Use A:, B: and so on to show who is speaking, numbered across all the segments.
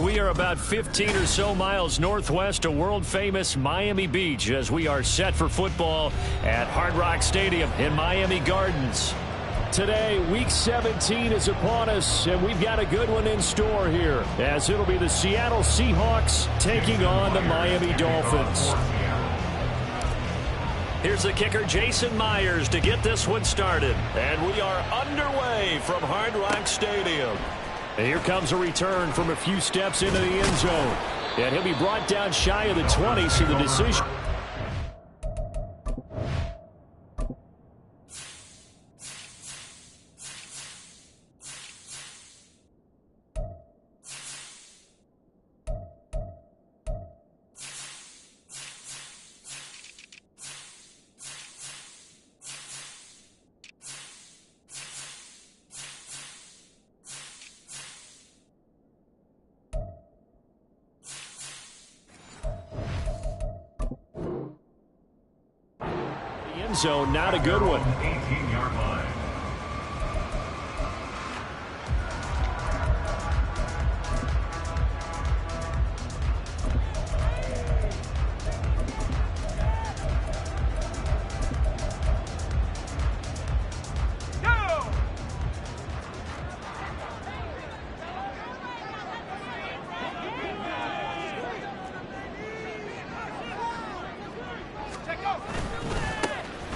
A: we are about 15 or so miles northwest of world-famous Miami Beach as we are set for football at Hard Rock Stadium in Miami Gardens. Today, Week 17 is upon us, and we've got a good one in store here, as it'll be the Seattle Seahawks taking on the Miami Dolphins. Here's the kicker, Jason Myers, to get this one started. And we are underway from Hard Rock Stadium. And here comes a return from a few steps into the end zone. And he'll be brought down shy of the 20, so the decision... zone, not a good one.
B: 18-yard line.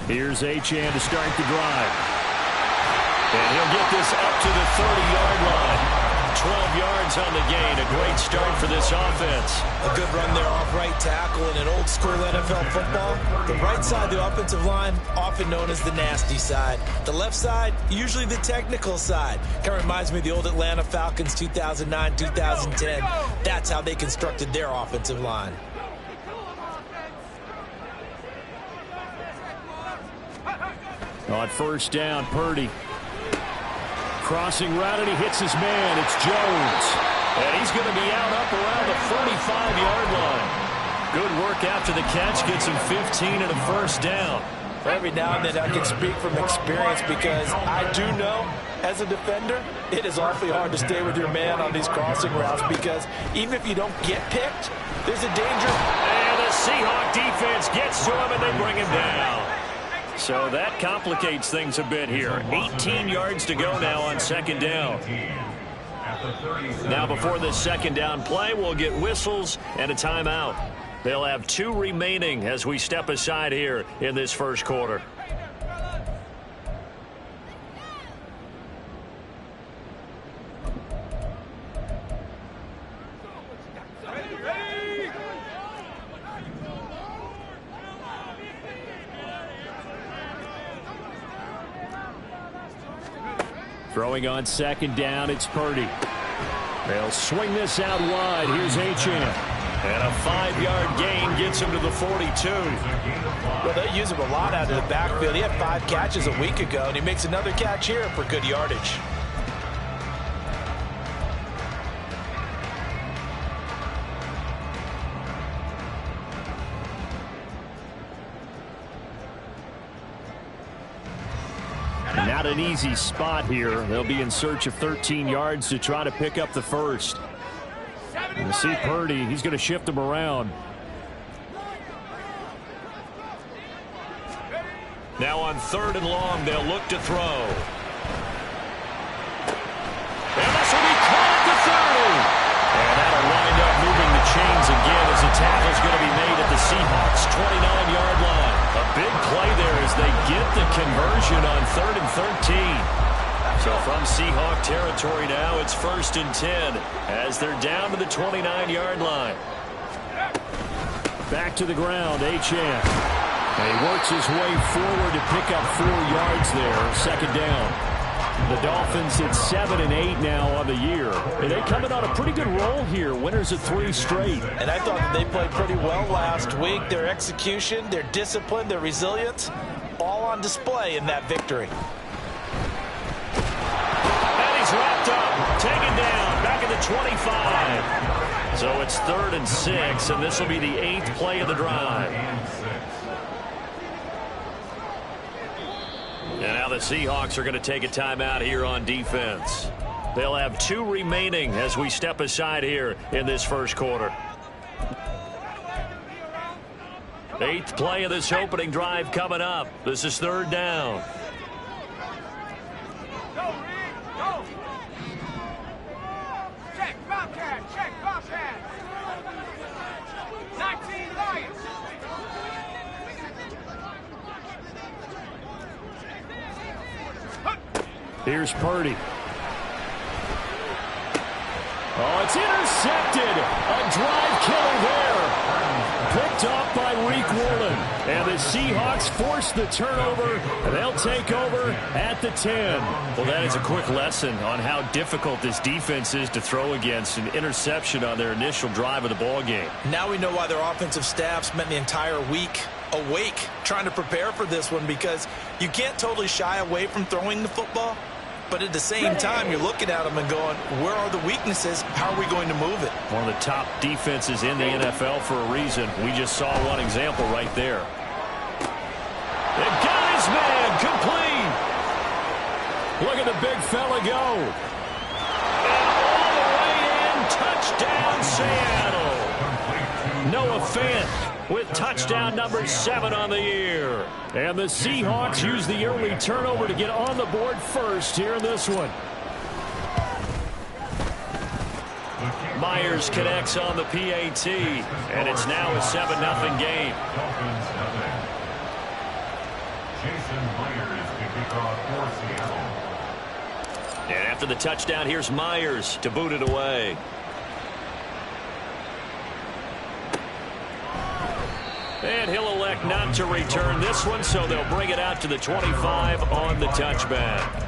A: Here's Achane to start the drive. And he'll get this up to the 30-yard line. 12 yards on the gain. A great start for this offense.
C: A good run there off right tackle in an old-school NFL football. The right side, the offensive line, often known as the nasty side. The left side, usually the technical side. Kind of reminds me of the old Atlanta Falcons 2009, 2010. That's how they constructed their offensive line.
A: On first down, Purdy. Crossing route, and he hits his man. It's Jones. And he's going to be out up around the 45-yard line. Good work after the catch. Gets him 15 and a first down.
C: Every now and then I can speak from experience because I do know, as a defender, it is awfully hard to stay with your man on these crossing routes because even if you don't get picked, there's a danger.
A: And the Seahawk defense gets to him, and they bring him down. So that complicates things a bit here. 18 yards to go now on second down. Now before this second down play, we'll get whistles and a timeout. They'll have 2 remaining as we step aside here in this first quarter. Throwing on second down, it's Purdy. They'll swing this out wide. Here's Achane. And a 5-yard gain gets him to the 42.
C: Well, they use him a lot out of the backfield. He had 5 catches a week ago, and he makes another catch here for good yardage.
A: Not an easy spot here. They'll be in search of 13 yards to try to pick up the first. And you see Purdy, he's going to shift them around. Now on third and long, they'll look to throw. And this will be caught at the 30. And that'll wind up moving the chains again as the tackle's going to be made at the Seahawks' 29-yard line. A big play there as they get the conversion on 3rd and 13. So from Seahawk territory now, it's 1st and 10 as they're down to the 29-yard line. Back to the ground, Achane. And he works his way forward to pick up 4 yards there, second down. The Dolphins at 7 and 8 now on the year. And they coming on a pretty good roll here. Winners of 3 straight.
C: And I thought that they played pretty well last week. Their execution, their discipline, their resilience, all on display in that victory.
A: And he's wrapped up, taken down, back at the 25. So it's 3rd and 6, and this will be the 8th play of the drive. And now the Seahawks are going to take a timeout here on defense. They'll have 2 remaining as we step aside here in this first quarter. 8th play of this opening drive coming up. This is 3rd down. Here's Purdy. Oh, it's intercepted. A drive killer there. Picked off by Reek Woolen. And the Seahawks force the turnover. And they'll take over at the 10. Well, that is a quick lesson on how difficult this defense is to throw against. An interception on their initial drive of the ball game.
C: Now we know why their offensive staff spent the entire week awake trying to prepare for this one, because you can't totally shy away from throwing the football. But at the same time, you're looking at them and going, where are the weaknesses? How are we going to move it?
A: One of the top defenses in the NFL for a reason. We just saw one example right there. They got his man complete. Look at the big fella go. And all the way in, touchdown Seattle. Noah Fant with touchdown number 7 on the year. And the Seahawks use the early turnover to get on the board first here in this one. Myers connects on the PAT, and it's now a 7-0 game. And after the touchdown, here's Myers to boot it away. And he'll elect not to return this one, so they'll bring it out to the 25 on the touchback.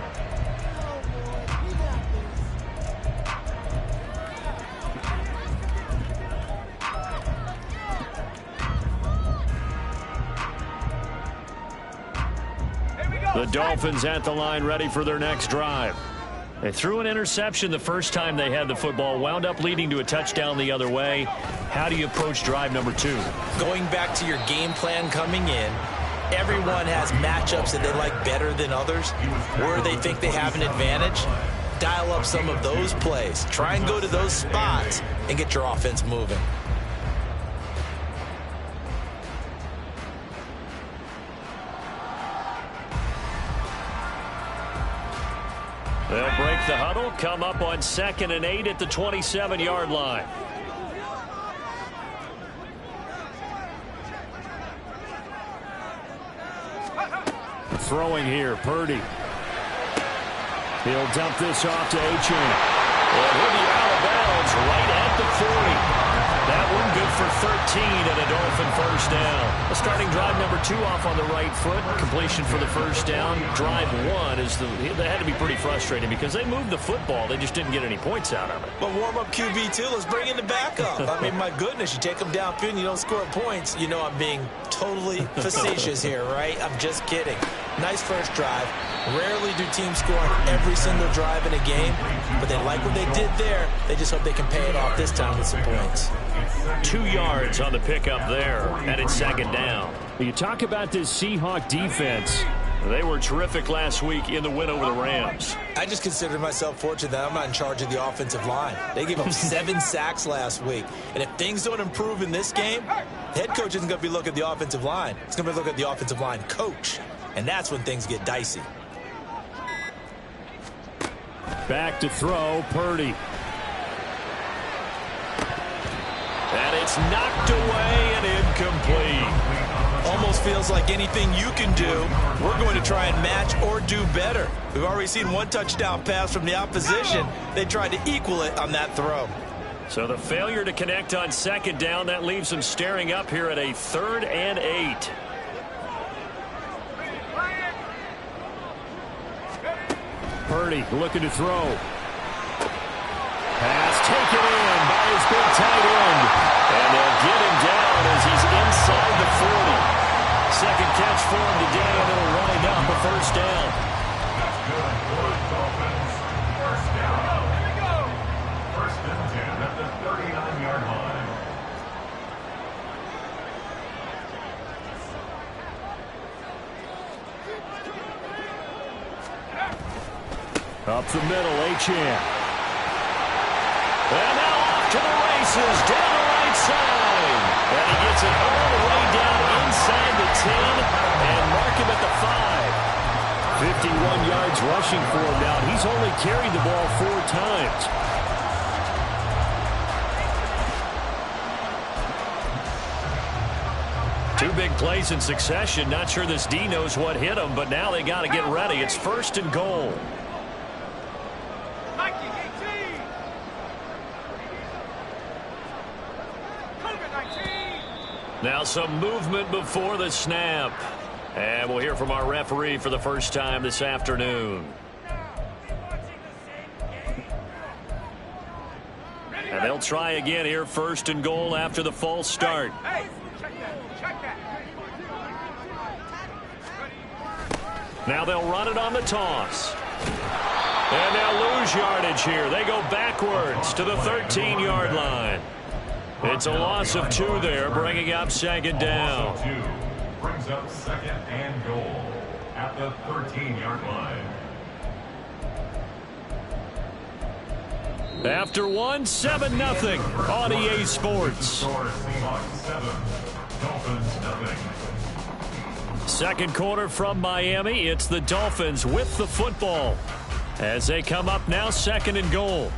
A: The Dolphins at the line ready for their next drive. They threw an interception the first time they had the football, wound up leading to a touchdown the other way. How do you approach drive number 2?
C: Going back to your game plan coming in, everyone has matchups that they like better than others, where they think they have an advantage. Dial up some of those plays. Try and go to those spots and get your offense moving.
A: They'll break the huddle, come up on 2nd and 8 at the 27-yard line. Throwing here, Purdy. He'll dump this off to Achane. And he'll be out of bounds right at the 40. That one good for 13 and a Dolphin first down. A starting drive number 2 off on the right foot. Completion for the first down. Drive 1 is they had to be pretty frustrating because they moved the football. They just didn't get any points out of it.
C: But warm-up QB2, let's bring in the backup. I mean, my goodness, you take them downfield and you don't score points. You know I'm being totally facetious here, right? I'm just kidding. Nice first drive. Rarely do teams score on every single drive in a game, but they like what they did there. They just hope they can pay it off this time with some points.
A: 2 yards on the pickup there, and it's 2nd down. You talk about this Seahawk defense. They were terrific last week in the win over the Rams.
C: I just consider myself fortunate that I'm not in charge of the offensive line. They gave up 7 sacks last week. And if things don't improve in this game, the head coach isn't going to be looking at the offensive line. He's going to be looking at the offensive line coach. And that's when things get dicey.
A: Back to throw, Purdy. And it's knocked away and incomplete.
C: Almost feels like anything you can do, we're going to try and match or do better. We've already seen 1 touchdown pass from the opposition. They tried to equal it on that throw.
A: So the failure to connect on 2nd down, that leaves them staring up here at a 3rd and 8. Purdy looking to throw. Pass taken in by his big tight end. And they'll get him down as he's inside the 40. 2nd catch for him today, and it'll wind up a first down.
B: That's good for the Dolphins. First down. Here we go. 1st and 10 at the 39-yard line.
A: Up the middle, Achane. And now off to the races, down the right side. And he gets it all the way down inside the 10 and mark him at the 5. 51 yards rushing for him now. He's only carried the ball 4 times. Two big plays in succession. Not sure this D knows what hit him, but now they got to get ready. It's 1st and goal. Now some movement before the snap. And we'll hear from our referee for the first time this afternoon. And they'll try again here, 1st and goal after the false start. Now they'll run it on the toss. And they'll lose yardage here. They go backwards to the 13-yard line. It's a loss of 2 there, bringing up 2nd down.
B: Brings up 2nd and goal at the 13-yard line.
A: After 1, 7-0 on EA Sports. Second quarter from Miami. It's the Dolphins with the football as they come up now 2nd and goal.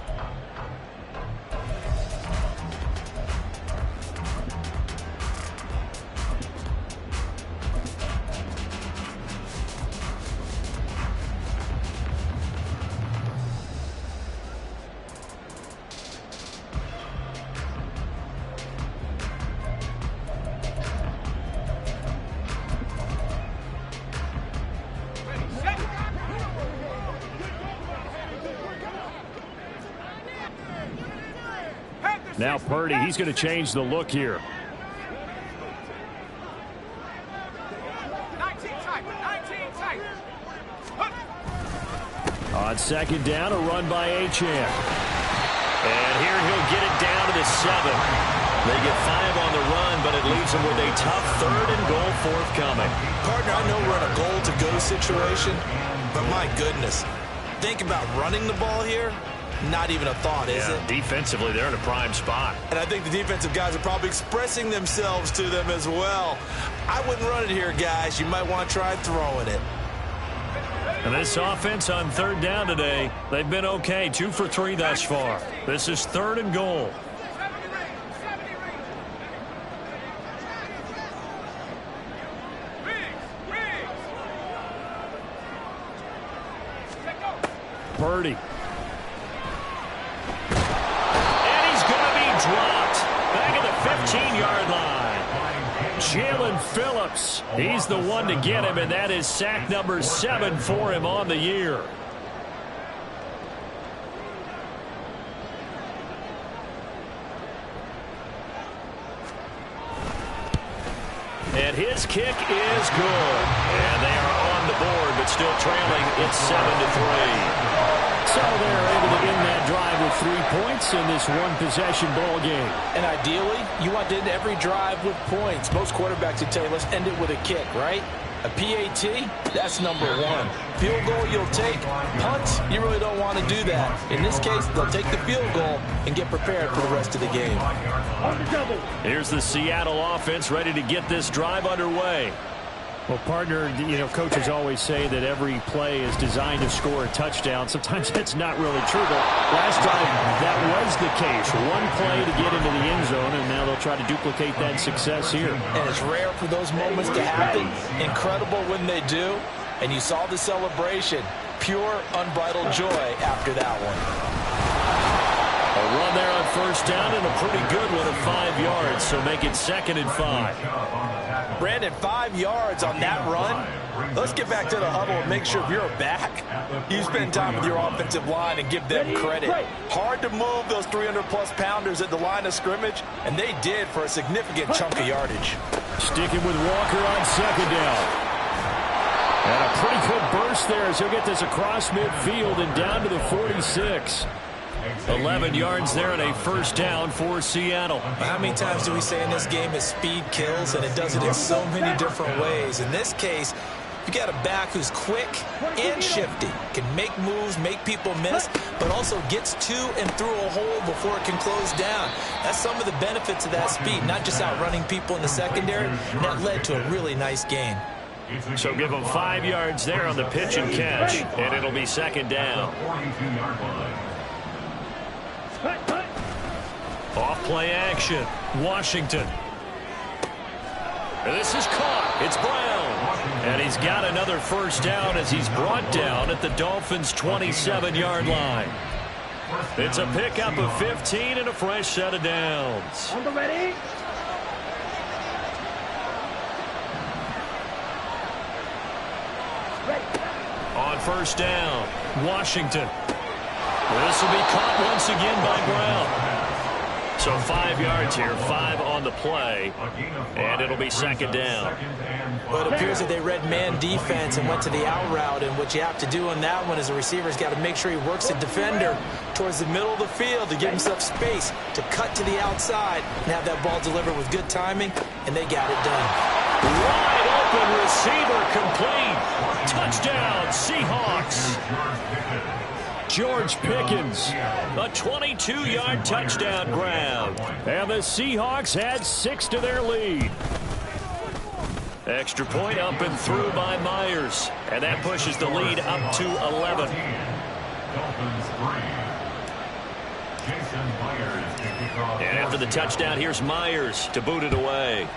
A: Now Purdy, he's going to change the look here.
D: 19 tight.
A: On 2nd down, a run by Achane. And here he'll get it down to the 7. They get 5 on the run, but it leaves them with a tough 3rd and goal forthcoming.
C: Partner, I know we're in a goal-to-go situation, but my goodness, think about running the ball here. Not even a thought, is it?
A: Defensively, they're in a prime spot.
C: And I think the defensive guys are probably expressing themselves to them as well. I wouldn't run it here, guys. You might want to try throwing it.
A: And this offense on 3rd down today, they've been okay. 2 for 3 thus far. This is 3rd and goal. Purdy. Dropped back at the 15-yard line. Jalen Phillips, he's the one to get him, and that is sack number 7 for him on the year. And his kick is good. And they are on the board, but still trailing. It's 7-3. So they're able to end that drive with 3 points in this one-possession ball game.
C: And ideally, you want to end every drive with points. Most quarterbacks would tell you, let's end it with a kick, right? A PAT, that's number 1. Field goal, you'll take. Punts, you really don't want to do that. In this case, they'll take the field goal and get prepared for the rest of the game.
A: Here's the Seattle offense ready to get this drive underway. Well, partner, you know, coaches always say that every play is designed to score a touchdown. Sometimes that's not really true, but last time that was the case. One play to get into the end zone, and now they'll try to duplicate that success here.
C: And it's rare for those moments to happen. Incredible when they do. And you saw the celebration. Pure, unbridled joy after that one.
A: A run there on 1st down and a pretty good one at 5 yards, so make it 2nd and 5.
C: Brandon, 5 yards on that run. Let's get back to the huddle and make sure if you're a back, you spend time with your offensive line and give them credit. Hard to move those 300-plus pounders at the line of scrimmage, and they did for a significant chunk of yardage.
A: Sticking with Walker on 2nd down. And a pretty good burst there as he'll get this across midfield and down to the 46. 11 yards there and a 1st down for Seattle.
C: How many times do we say in this game is speed kills, and it does it in so many different ways. In this case, You got a back who's quick and shifty, can make moves, make people miss, but also gets to and through a hole before it can close down. That's some of the benefits of that speed, not just outrunning people in the secondary, and that led to a really nice gain.
A: So give them 5 yards there on the pitch and catch, and it'll be second down. Off play action, Washington. This is caught. It's Brown. And he's got another first down as he's brought down at the Dolphins' 27-yard line. It's a pickup of 15 and a fresh set of downs. On first down, Washington. This will be caught once again by Brown. So 5 yards here, 5 on the play, and it'll be second down.
C: Well, it appears that they read man defense and went to the out route, and what you have to do on that one is the receiver's got to make sure he works the defender towards the middle of the field to give himself space to cut to the outside and have that ball delivered with good timing, and they got it done.
A: Wide open receiver complete. Touchdown, Seahawks. George Pickens, a 22-yard touchdown grab. And the Seahawks had 6 to their lead. Extra point up and through by Myers. And that pushes the lead up to 11. And after the touchdown, here's Myers to boot it away.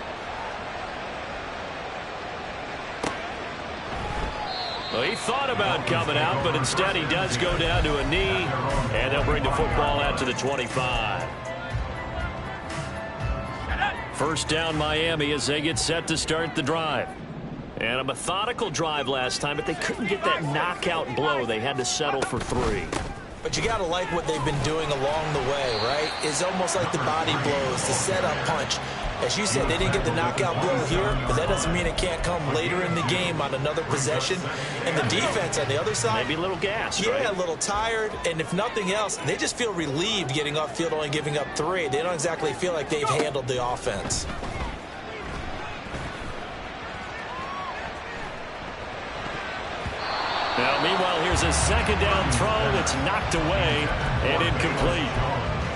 A: Well, he thought about coming out, but instead he does go down to a knee, and they'll bring the football out to the 25. First down Miami as they get set to start the drive. And a methodical drive last time, but they couldn't get that knockout blow. They had to settle for 3.
C: But you got to like what they've been doing along the way, right? It's almost like the body blows, the setup punch. As you said, they didn't get the knockout blow here, but that doesn't mean it can't come later in the game on another possession. And the defense on the other side,
A: maybe a little gassed,
C: yeah,
A: right?
C: a little tired. And if nothing else, they just feel relieved getting off field, only giving up 3. They don't exactly feel like they've handled the offense.
A: Now, meanwhile, here's a second down throw that's knocked away and incomplete.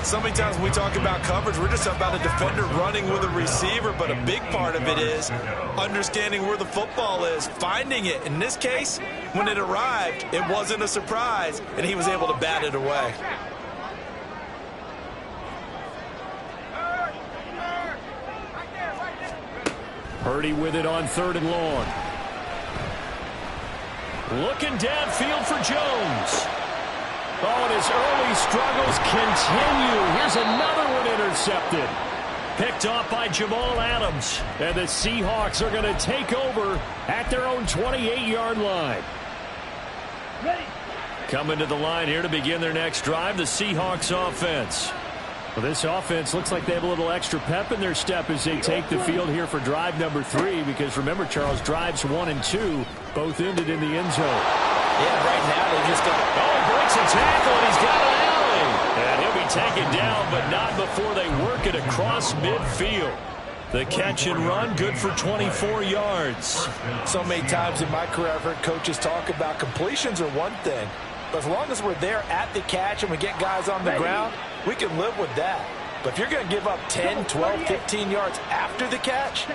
C: So many times when we talk about coverage, we're just about a defender running with a receiver, but a big part of it is understanding where the football is, finding it. In this case, when it arrived, it wasn't a surprise, and he was able to bat it away.
A: Purdy with it on 3rd and long. Looking downfield for Jones. Oh, and his early struggles continue. Here's another one intercepted. Picked off by Jamal Adams. And the Seahawks are going to take over at their own 28-yard line.
D: Ready.
A: Coming to the line here to begin their next drive, the Seahawks offense. Well, this offense looks like they have a little extra pep in their step as they take the field here for drive number 3. Because remember, Charles, drives 1 and 2 both ended in the end zone.
C: Yeah, right now they just got...
A: Oh, he breaks a tackle, and he's got an alley. And he'll be taken down, but not before they work it across midfield. The catch and run, good for 24 yards.
C: So many times in my career, I've heard coaches talk about completions are one thing. But as long as we're there at the catch and we get guys on the ground, we can live with that. But if you're going to give up 10, 12, 15 yards after the catch,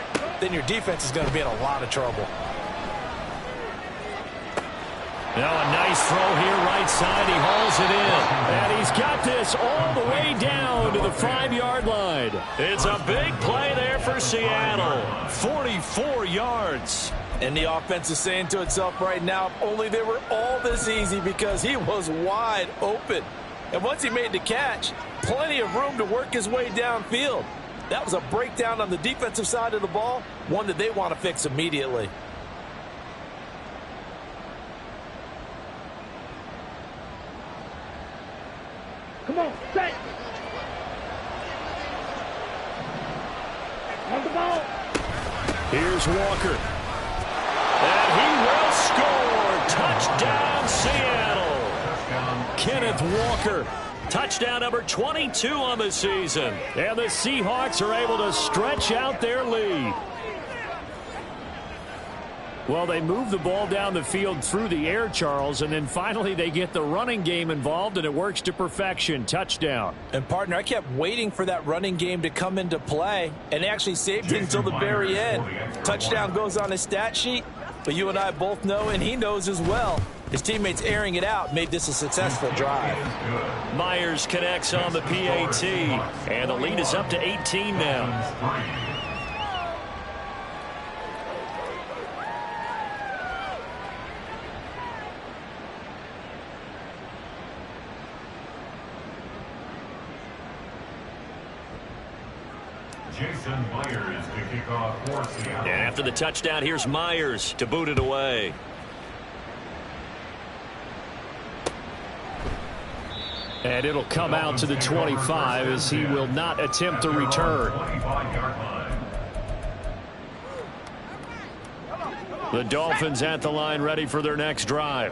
C: then your defense is going to be in a lot of trouble.
A: Now a nice throw here right side. He hauls it in. And he's got this all the way down to the 5-yard line. It's a big play there for Seattle. 44 yards.
C: And the offense is saying to itself right now, if only they were all this easy, because he was wide open. And once he made the catch, plenty of room to work his way downfield. That was a breakdown on the defensive side of the ball, one that they want to fix immediately.
D: Come on, set. On the ball.
A: Here's Walker. And he will score. Touchdown, Seattle. Kenneth Walker. Touchdown number 22 on the season. And the Seahawks are able to stretch out their lead. Well, they move the ball down the field through the air, Charles, and then finally they get the running game involved, and it works to perfection. Touchdown.
C: And, partner, I kept waiting for that running game to come into play and actually saved it until the very end. Touchdown goes on his stat sheet, but you and I both know, and he knows as well, his teammates airing it out made this a successful drive.
A: Myers connects on the PAT, and the lead is up to 18 now.
B: Jason Myers to kick off for Seattle.
A: And after the touchdown, here's Myers to boot it away. And it'll come out to the 25 as he will not attempt to return. The Dolphins at the line ready for their next drive.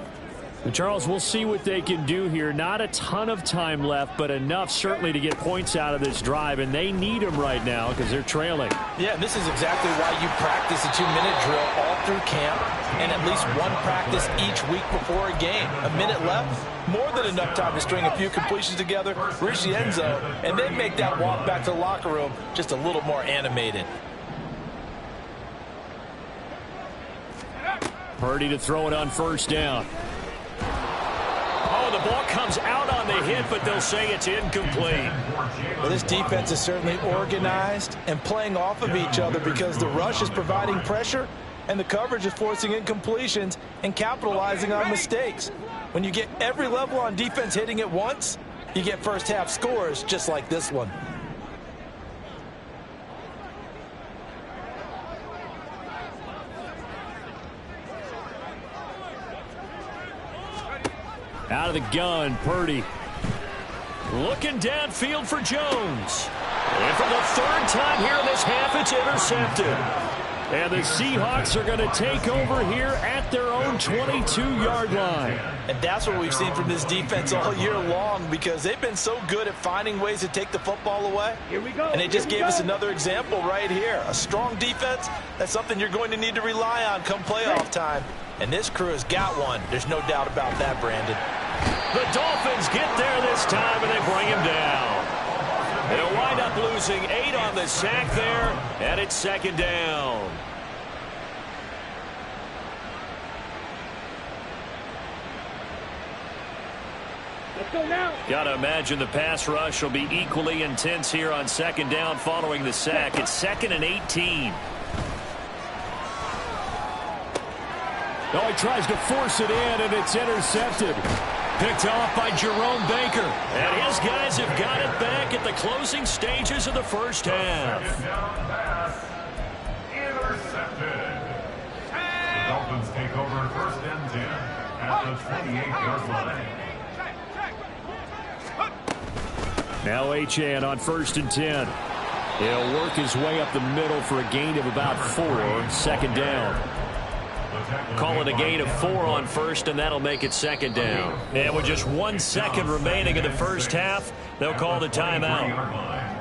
A: Charles, we'll see what they can do here. Not a ton of time left, but enough certainly to get points out of this drive, and they need them right now because they're trailing.
C: Yeah, this is exactly why you practice a 2-minute drill all through camp and at least one practice each week before a game. A minute left, more than enough time to string a few completions together, reach the end zone, and then make that walk back to the locker room just a little more animated.
A: Purdy to throw it on first down. Oh, the ball comes out on the hit, but they'll say it's incomplete.
C: Well, this defense is certainly organized and playing off of each other because the rush is providing pressure and the coverage is forcing incompletions and capitalizing on mistakes. When you get every level on defense hitting at once, you get first half scores just like this one.
A: Out of the gun, Purdy. Looking downfield for Jones. And for the third time here in this half, it's intercepted. And the Seahawks are going to take over here at their own 22-yard line.
C: And that's what we've seen from this defense all year long because they've been so good at finding ways to take the football away.
D: Here we go.
C: And they just gave us another example right here. A strong defense, that's something you're going to need to rely on come playoff time. And this crew has got one. There's no doubt about that, Brandon.
A: The Dolphins get there this time, and they bring him down. They'll wind up losing 8 on the sack there, and it's second down.
D: Let's go now.
A: Got to imagine the pass rush will be equally intense here on second down following the sack. It's 2nd and 18. Oh, he tries to force it in, and it's intercepted. Picked off by Jerome Baker. And his guys have got it back at the closing stages of the first half.
B: Intercepted. The Dolphins take over 1st and 10 at the 28-yard line.
A: Now Achane on 1st and 10. He'll work his way up the middle for a gain of about 4. Second down. Call it a gain of 4 on first, and that'll make it second down. And with just 1 second remaining in the first half, they'll call the timeout.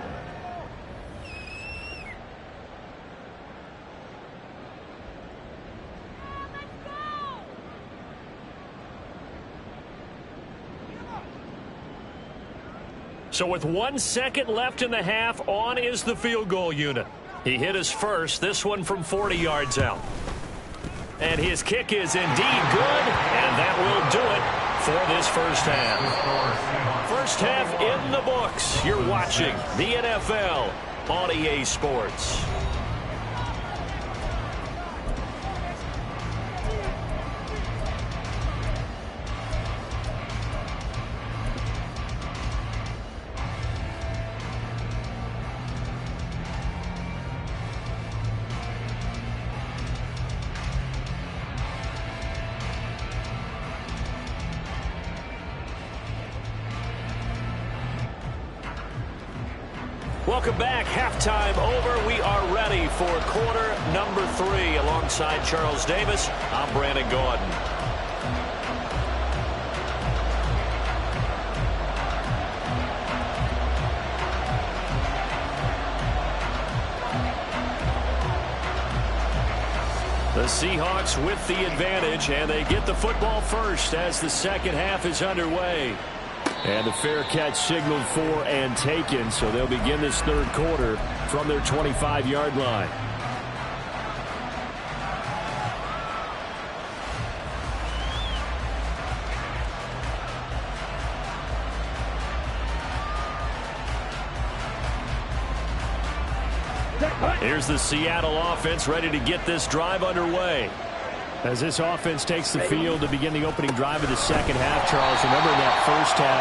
A: So with 1 second left in the half, on is the field goal unit. He hit his first, this one from 40 yards out. And his kick is indeed good, and that will do it for this first half. First half in the books. You're watching the NFL on EA Sports. Welcome back. Halftime over. We are ready for quarter number 3. Alongside Charles Davis, I'm Brandon Gordon. The The Seahawks with the advantage, and they get the football first as the second half is underway. And the fair catch signaled for and taken, so they'll begin this third quarter from their 25-yard line. Here's the Seattle offense ready to get this drive underway. As this offense takes the field to begin the opening drive of the second half, Charles, remember in that first half,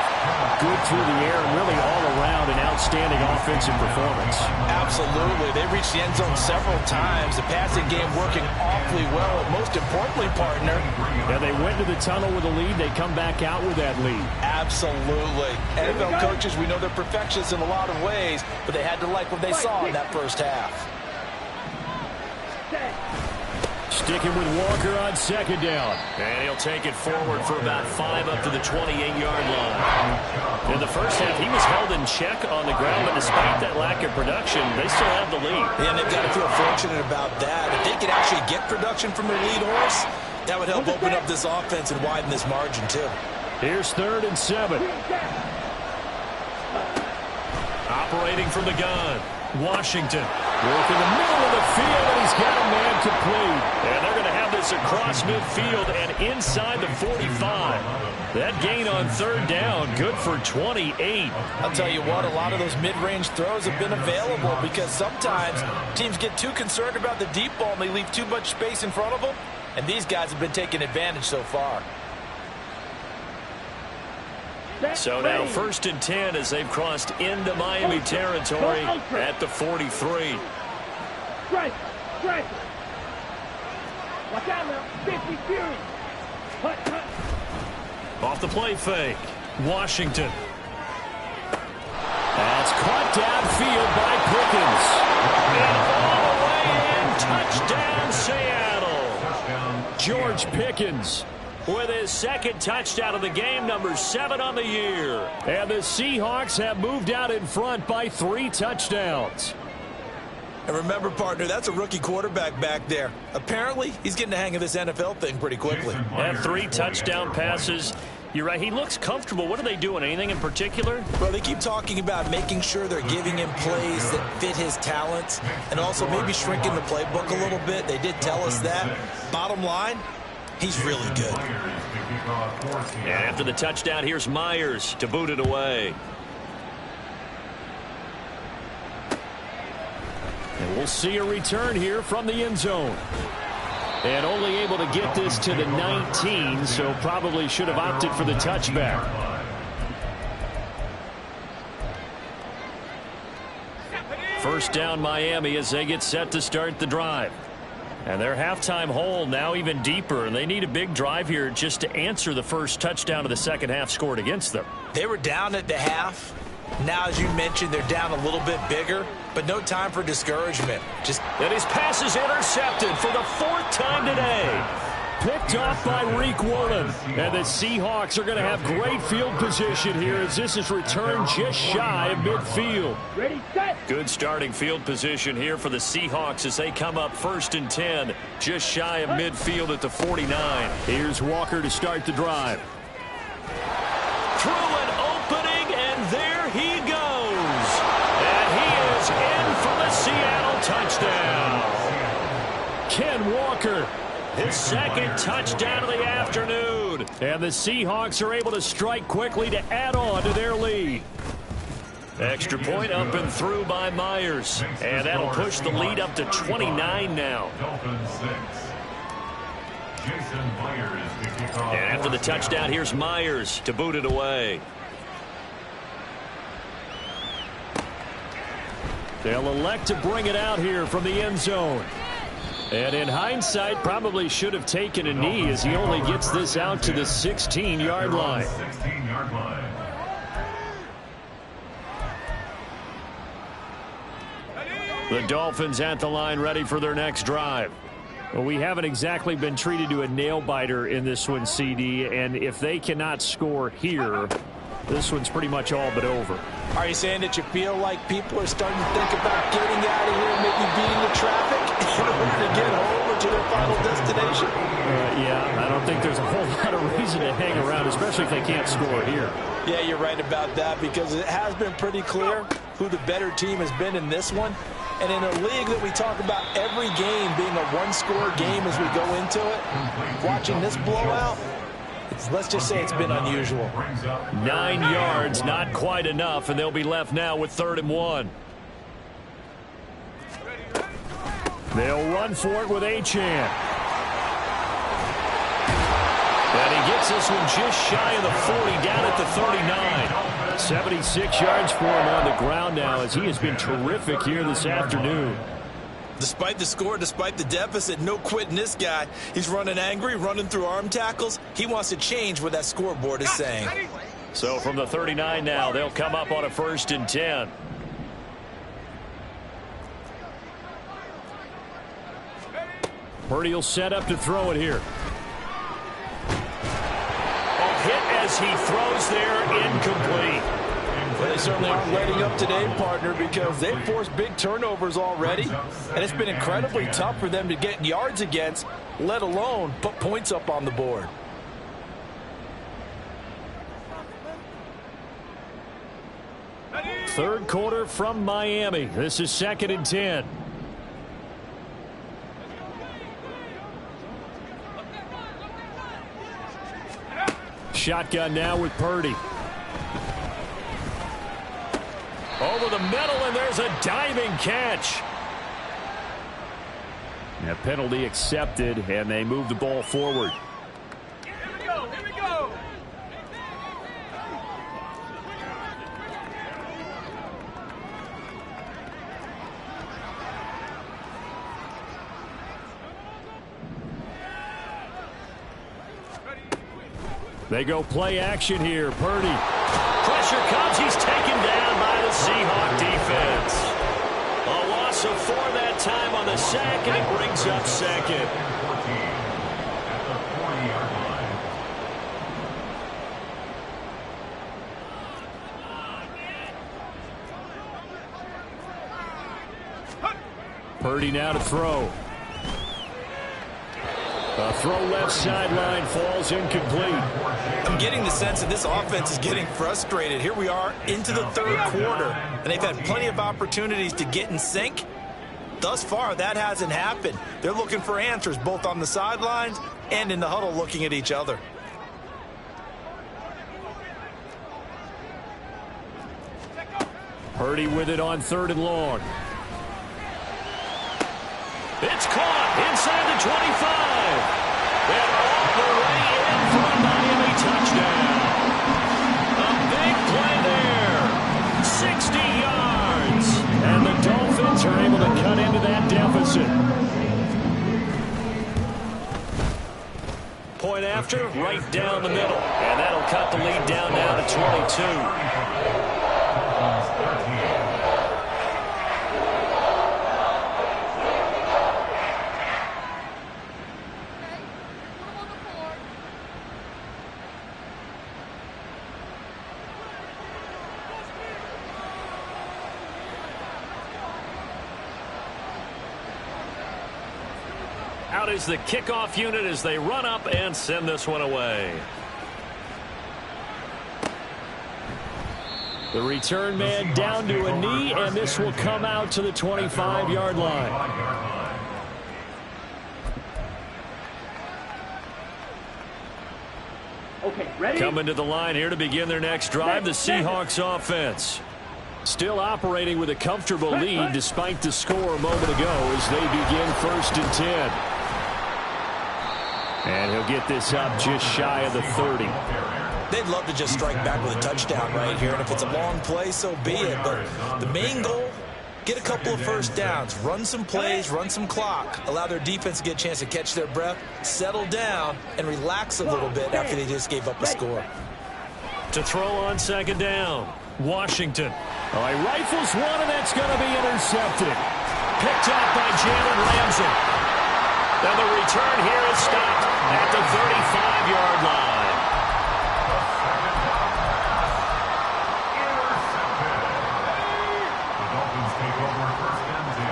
A: good through the air and really all around an outstanding offensive performance.
C: Absolutely. They reached the end zone several times. The passing game working awfully well. And most importantly, partner.
A: Yeah, they went to the tunnel with a lead. They come back out with that lead.
C: Absolutely. NFL coaches, we know they're perfectionists in a lot of ways, but they had to like what they saw in that first half.
A: Sticking with Walker on second down. And he'll take it forward for about 5 up to the 28-yard line. In the first half, he was held in check on the ground, but despite that lack of production, they still have the lead.
C: And they've got to feel fortunate about that. If they could actually get production from their lead horse, that would help open up this offense and widen this margin, too.
A: Here's 3rd and 7. Operating from the gun. Washington work in the middle of the field, and he's got a man complete. And they're going to have this across midfield and inside the 45. That gain on 3rd down, good for 28.
C: I'll tell you what, a lot of those mid-range throws have been available because sometimes teams get too concerned about the deep ball and they leave too much space in front of them, and these guys have been taking advantage so far.
A: So now 1st and 10 as they've crossed into Miami territory at the 43.
D: Strike! Strike! Watch out now. 50 Fury. Hut, hut.
A: Off the play fake. Washington. That's caught downfield by Pickens. And all the way in. Touchdown, Seattle. George Pickens with his 2nd touchdown of the game, number 7 on the year. And the Seahawks have moved out in front by 3 touchdowns.
C: And remember, partner, that's a rookie quarterback back there. Apparently, he's getting the hang of this NFL thing pretty quickly.
A: And 3 touchdown passes. You're right, he looks comfortable. What are they doing? Anything in particular?
C: Well, they keep talking about making sure they're giving him plays that fit his talents and also maybe shrinking the playbook a little bit. They did tell us that. Bottom line, he's really good.
A: And after the touchdown, here's Myers to boot it away. And we'll see a return here from the end zone. And only able to get this to the 19, so probably should have opted for the touchback. First down Miami as they get set to start the drive. And their halftime hole now even deeper, and they need a big drive here just to answer the first touchdown of the second half scored against them.
C: They were down at the half. Now, as you mentioned, they're down a little bit bigger, but no time for discouragement.
A: And his pass is intercepted for the 4th time today. Picked off by Reek Woolen. And the Seahawks are going to have great field position here as this is returned just shy of midfield.
D: Ready, set.
A: Good starting field position here for the Seahawks as they come up 1st and 10, just shy of midfield at the 49. Here's Walker to start the drive. Through an opening, and there he goes. And he is in for the Seattle touchdown. Ken Walker, his 2nd touchdown of the afternoon. And the Seahawks are able to strike quickly to add on to their lead. Extra point up and through by Myers. And that'll push the lead up to 29 now. And after the touchdown, here's Myers to boot it away. They'll elect to bring it out here from the end zone. And in hindsight, probably should have taken a knee as he only gets this out to the 16-yard line. The Dolphins at the line ready for their next drive. Well, we haven't exactly been treated to a nail-biter in this one, CD, and if they cannot score here, this one's pretty much all but over.
C: Are you saying that you feel like people are starting to think about getting out of here and maybe beating the traffic in order to get home or to their final destination?
A: Yeah, I don't think there's a whole lot of reason to hang around, especially if they can't score here.
C: Yeah, you're right about that, because it has been pretty clear who the better team has been in this one. And in a league that we talk about every game being a one-score game as we go into it, watching this blowout, let's just say it's been unusual.
A: 9 yards, not quite enough, and they'll be left now with 3rd and 1. They'll run for it with Achane. And he gets this one just shy of the 40, down at the 39. 76 yards for him on the ground now, as he has been terrific here this afternoon.
C: Despite the score, despite the deficit, no quitting this guy. He's running angry, running through arm tackles. He wants to change what that scoreboard is saying.
A: So from the 39 now, they'll come up on a 1st and 10. Purdy will set up to throw it here. Hit as he throws there, incomplete.
C: Well, they certainly aren't letting up today, partner, because they've forced big turnovers already, and it's been incredibly tough for them to get yards against, let alone put points up on the board.
A: Third quarter from Miami. This is 2nd and 10. Shotgun now with Purdy. Over the middle, and there's a diving catch. A penalty accepted, and they move the ball forward.
D: Here we go, here we go.
A: They go play action here. Purdy. Pressure comes. He's taken down by the Seahawk defense. A loss of 4 that time on the sack, and it brings up 2nd.
B: At the 40-yard line.
A: Purdy now to throw. A throw left sideline, falls incomplete.
C: I'm getting the sense that this offense is getting frustrated. Here we are into the 3rd quarter, and they've had plenty of opportunities to get in sync. Thus far, that hasn't happened. They're looking for answers both on the sidelines and in the huddle, looking at each other.
A: Purdy with it on 3rd and long. It's caught inside the 25. And all the way in for a Miami touchdown. A big play there. 60 yards. And the Dolphins are able to cut into that deficit. Point after, right down the middle. And that'll cut the lead down now to 22. Out is the kickoff unit as they run up and send this one away. The return man down to a knee, and this will come out to the 25-yard line.
D: Okay, ready?
A: Coming to the line here to begin their next drive, the Seahawks offense. Still operating with a comfortable lead despite the score a moment ago as they begin 1st and 10. And he'll get this up just shy of the 30.
C: They'd love to just strike back with a touchdown right here, and if it's a long play, so be it. But the main goal, get a couple of first downs, run some plays, run some clock, allow their defense to get a chance to catch their breath, settle down, and relax a little bit after they just gave up a score.
A: To throw on 2nd down, Washington. Oh, he rifles one, and that's going to be intercepted. Picked up by Jalen Ramsey. And the return here is stopped at the 35-yard line.
B: The Dolphins take over 1st and 10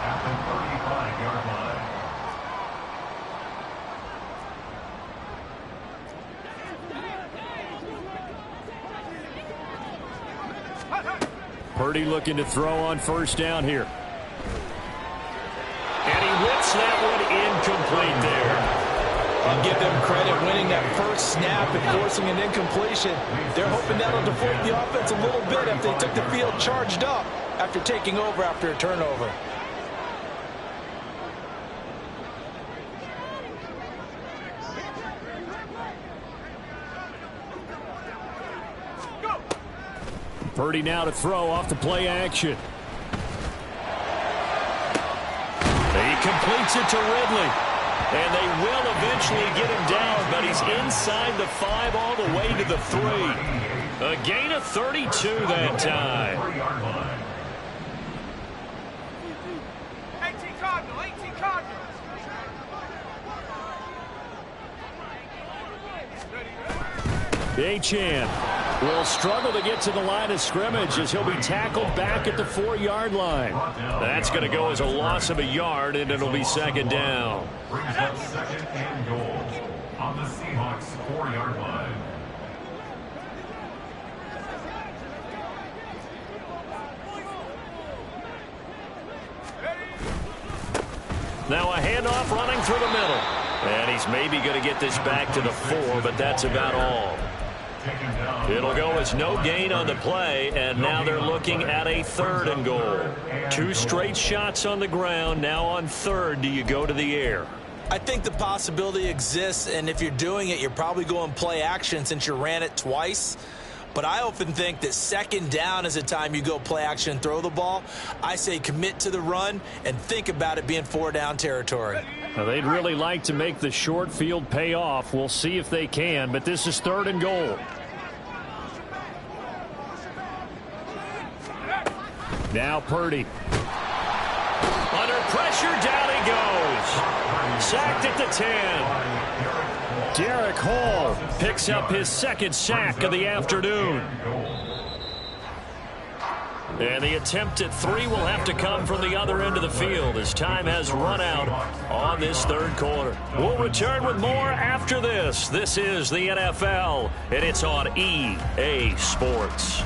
B: at the 35-yard line.
A: Purdy looking to throw on first down here. And he whips that one incomplete there.
C: I'll give them credit winning that first snap and forcing an incompletion. They're hoping that'll deflate the offense a little bit if they took the field charged up after taking over after a turnover.
A: Purdy now to throw off the play action. He completes it to Ridley. And they will eventually get him down, but he's inside the 5 all the way to the 3. A gain of 32 that time.
D: 18 Cardinal, 18 Cardinal.
A: Achane will struggle to get to the line of scrimmage as he'll be tackled back at the 4-yard line. That's going to go as a loss of a yard, and it'll be second down.
B: Brings up second and goal on the Seahawks 4-yard line.
A: Now a handoff running through the middle. And he's maybe going to get this back to the 4, but that's about all. It'll go as no gain on the play, and now they're looking at a 3rd and goal. 2 straight shots on the ground. Now on 3rd, do you go to the air?
C: I think the possibility exists, and if you're doing it, you're probably going play action since you ran it twice. But I often think that second down is the time you go play action and throw the ball. I say commit to the run and think about it being 4-down territory.
A: Now they'd really like to make the short field pay off. We'll see if they can, but this is 3rd and goal. Now Purdy. Under pressure, down he goes. Sacked at the 10. Derek Hall picks up his 2nd sack of the afternoon. And the attempt at 3 will have to come from the other end of the field as time has run out on this 3rd quarter. We'll return with more after this. This is the NFL, and it's on EA Sports.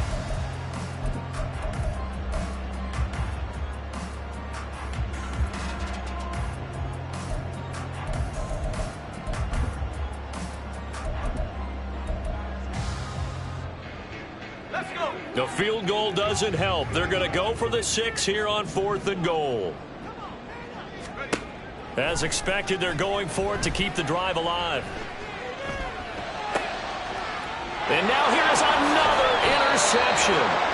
A: The field goal doesn't help. They're going to go for the 6 here on 4th and goal. As expected, they're going for it to keep the drive alive. And now here's another interception.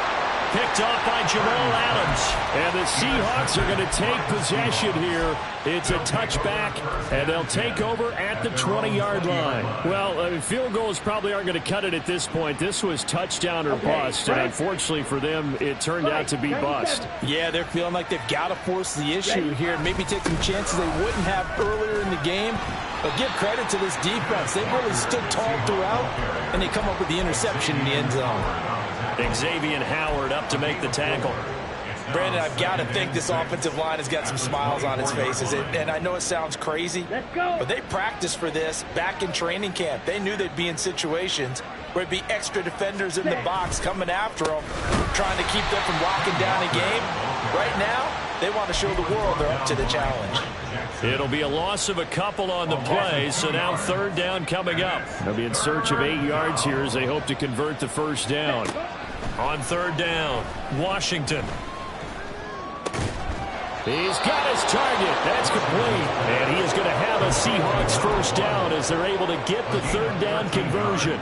A: Picked off by Jamal Adams. And the Seahawks are going to take possession here. It's a touchback, and they'll take over at the 20-yard line. Well, field goals probably aren't going to cut it at this point. This was touchdown or bust, and unfortunately for them, it turned out to be bust.
C: Yeah, they're feeling like they've got to force the issue here and maybe take some chances they wouldn't have earlier in the game. But give credit to this defense. They really stood tall throughout, and they come up with the interception in the end zone.
A: Xavier Howard up to make the tackle.
C: Brandon, I've got to think this offensive line has got some smiles on its faces. And I know it sounds crazy, but they practiced for this back in training camp. They knew they'd be in situations where it'd be extra defenders in the box coming after them, trying to keep them from locking down a game. Right now, they want to show the world they're up to the challenge.
A: It'll be a loss of a couple on the play, so now 3rd down coming up. They'll be in search of 8 yards here as they hope to convert the 1st down. On 3rd down, Washington. He's got his target. That's complete. And he is going to have a Seahawks 1st down as they're able to get the 3rd down conversion.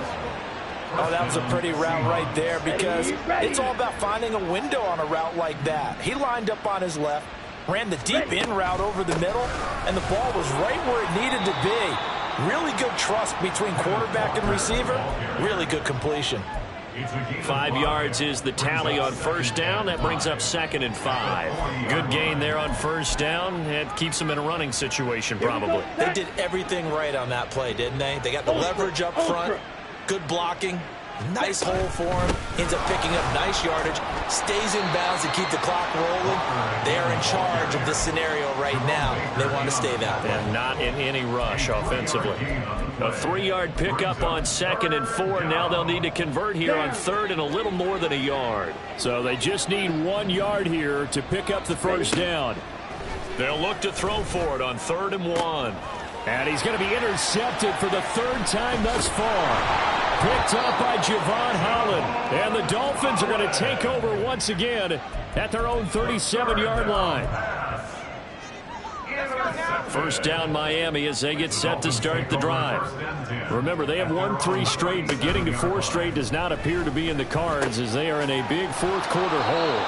C: Oh, that was a pretty route right there because it's all about finding a window on a route like that. He lined up on his left, ran the deep in route over the middle, and the ball was right where it needed to be. Really good trust between quarterback and receiver. Really good completion.
A: 5 yards is the tally on 1st down. That brings up 2nd and 5. Good gain there on 1st down. That keeps them in a running situation probably.
C: They did everything right on that play, didn't they? They got the leverage up front, good blocking, Nice hole for him. Ends up picking up nice yardage. Stays in bounds to keep the clock rolling. They're in charge of this scenario right now. They want to stay that way.
A: And not in any rush offensively. A 3-yard pickup on 2nd and 4. Now they'll need to convert here on 3rd and a little more than a yard. So they just need 1 yard here to pick up the first down. They'll look to throw for it on 3rd and 1. And he's going to be intercepted for the 3rd time thus far. Picked up by Javon Holland. And the Dolphins are going to take over once again at their own 37-yard line. First down Miami as they get set to start the drive. Remember, they have won 3 straight, but getting to 4 straight does not appear to be in the cards as they are in a big 4th quarter hole.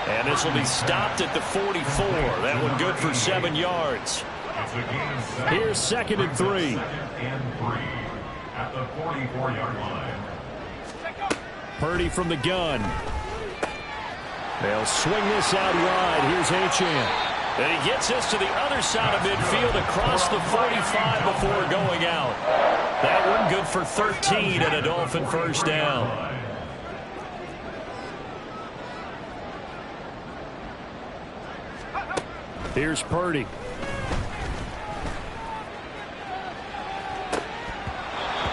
A: And this will be stopped at the 44. That one good for 7 yards. Here's 2nd and 3.
B: At the 44-yard line.
A: Purdy from the gun. They'll swing this out wide. Here's Achane. And he gets this to the other side of midfield across the 45 before going out. That one good for 13 and a Dolphin first down. Here's Purdy.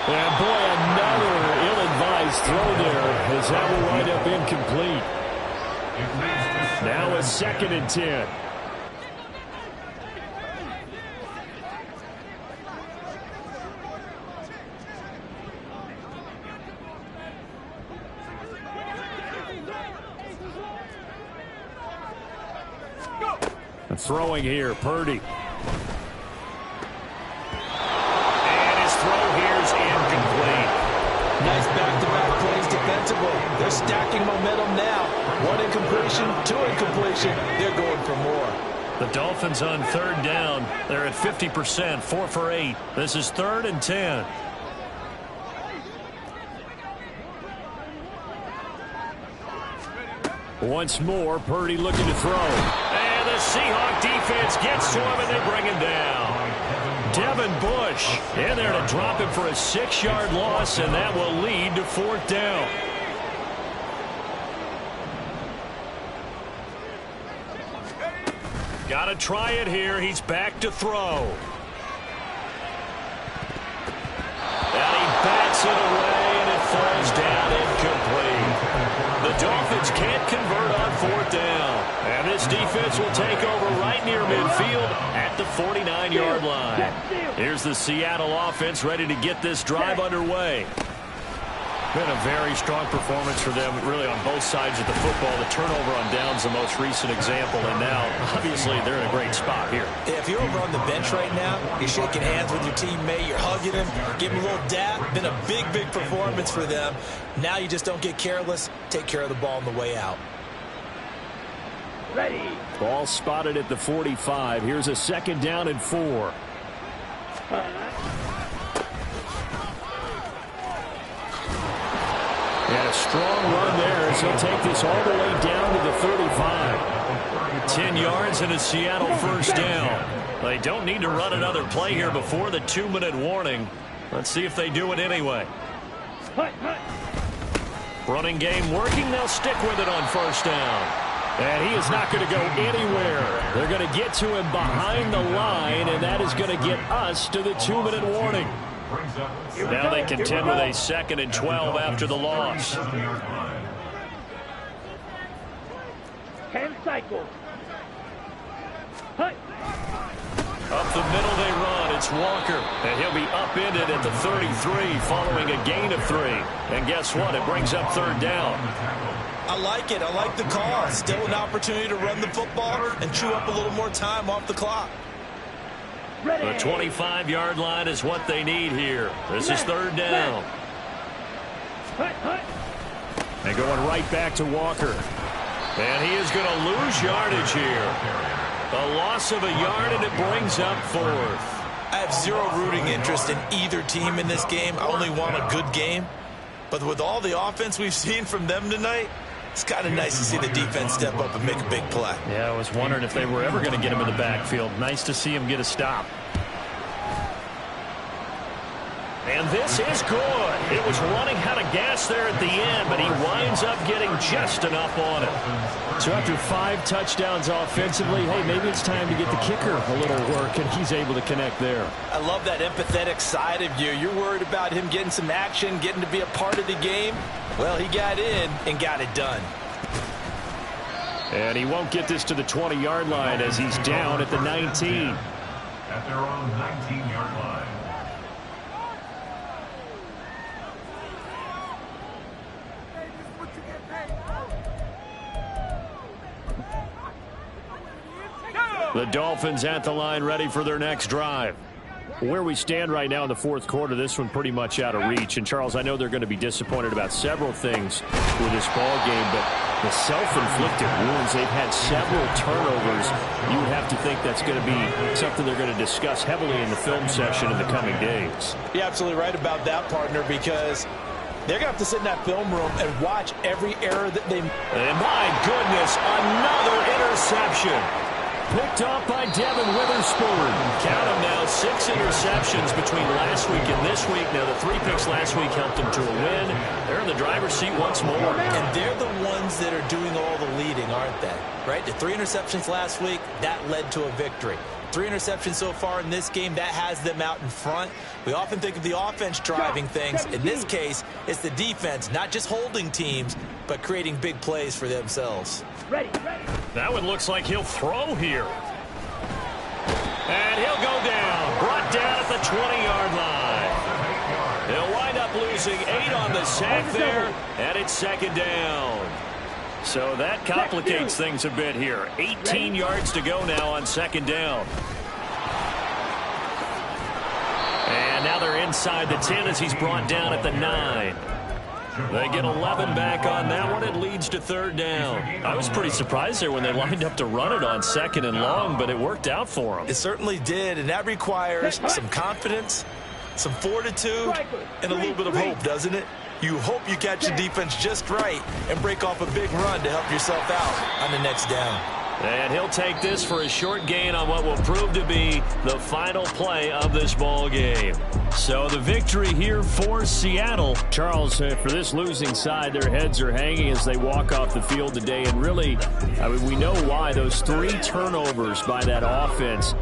A: And boy, another ill-advised throw there as that will wind up incomplete. Now a 2nd and 10. And throwing here, Purdy.
C: Nice back-to-back plays defensively. They're stacking momentum now. 1 incompletion, 2 incompletion. They're going for more.
A: The Dolphins on 3rd down. They're at 50%, 4 for 8. This is 3rd and 10. Once more, Purdy looking to throw. And the Seahawk defense gets to him, and they bring him down. Devin Bush in there to drop him for a 6-yard loss, and that will lead to 4th down. Got to try it here. He's back to throw. And he bats it away, and it falls down incomplete. The Dolphins can't convert on 4th down. And this defense will take over right near midfield at the 49-yard line. Here's the Seattle offense ready to get this drive underway. Been a very strong performance for them, really, on both sides of the football. The turnover on downs the most recent example, and now, obviously, they're in a great spot here.
C: Yeah, if you're over on the bench right now, you're shaking hands with your teammate, you're hugging him, giving him a little dap. Been a big, big performance for them. Now you just don't get careless. Take care of the ball on the way out.
D: Ready.
A: Ball spotted at the 45. Here's a 2nd down and 4. And a strong run there as he'll take this all the way down to the 35. 10 yards and a Seattle first down. They don't need to run another play here before the 2-minute warning. Let's see if they do it anyway. Running game working. They'll stick with it on first down. And he is not going to go anywhere. They're going to get to him behind the line, and that is going to get us to the 2-minute warning. Now they contend with a 2nd and 12 after the loss.
D: 10 cycles.
A: Up the middle they run. It's Walker. And he'll be upended at the 33 following a gain of 3. And guess what? It brings up 3rd down.
C: I like it. I like the call. Still an opportunity to run the football and chew up a little more time off the clock.
A: The 25-yard line is what they need here. This is 3rd down. And going right back to Walker. And he is going to lose yardage here. A loss of a yard, and it brings up 4th.
C: I have zero rooting interest in either team in this game. I only want a good game. But with all the offense we've seen from them tonight, it's kind of nice to see the defense step up and make a big play.
A: Yeah, I was wondering if they were ever going to get him in the backfield. Nice to see him get a stop. And this is good. It was running out of gas there at the end, but he winds up getting just enough on it.
E: So after 5 touchdowns offensively, hey, maybe it's time to get the kicker a little work, and he's able to connect there.
C: I love that empathetic side of you. You're worried about him getting some action, getting to be a part of the game. Well, he got in and got it done.
E: And he won't get this to the 20-yard line as he's down at the 19.
B: At their own 19-yard line.
E: The Dolphins at the line ready for their next drive. Where we stand right now in the fourth quarter, this one pretty much out of reach. And, Charles, I know they're going to be disappointed about several things with this ball game, but the self-inflicted wounds, they've had several turnovers. You would have to think that's going to be something they're going to discuss heavily in the film session in the coming days.
C: You're absolutely right about that, partner, because they're going to have to sit in that film room and watch every error that they make.
A: And my goodness, another interception. Picked off by Devin Witherspoon. Count them now, 6 interceptions between last week and this week. Now, the 3 picks last week helped them to a win. They're in the driver's seat once more.
C: And they're the ones that are doing all the leading, aren't they? Right? The 3 interceptions last week, that led to a victory. 3 interceptions so far in this game, that has them out in front. We often think of the offense driving things. In this case, it's the defense, not just holding teams, but creating big plays for themselves.
D: Ready.
A: That one looks like he'll throw here. And he'll go down. Brought down at the 20-yard line. He'll wind up losing 8 on the sack there, and it's second down. So that complicates things a bit here. 18 yards to go now on second down. And now they're inside the 10 as he's brought down at the 9. They get 11 back on that one. It leads to third down. I was pretty surprised there when they lined up to run it on second and long, but it worked out for them.
C: It certainly did, and that requires some confidence, some fortitude, and a little bit of hope, doesn't it? You hope you catch the defense just right and break off a big run to help yourself out on the next down.
A: And he'll take this for a short gain on what will prove to be the final play of this ball game. So the victory here for Seattle.
E: Charles, for this losing side, their heads are hanging as they walk off the field today. And really, I mean, we know why. Those 3 turnovers by that offense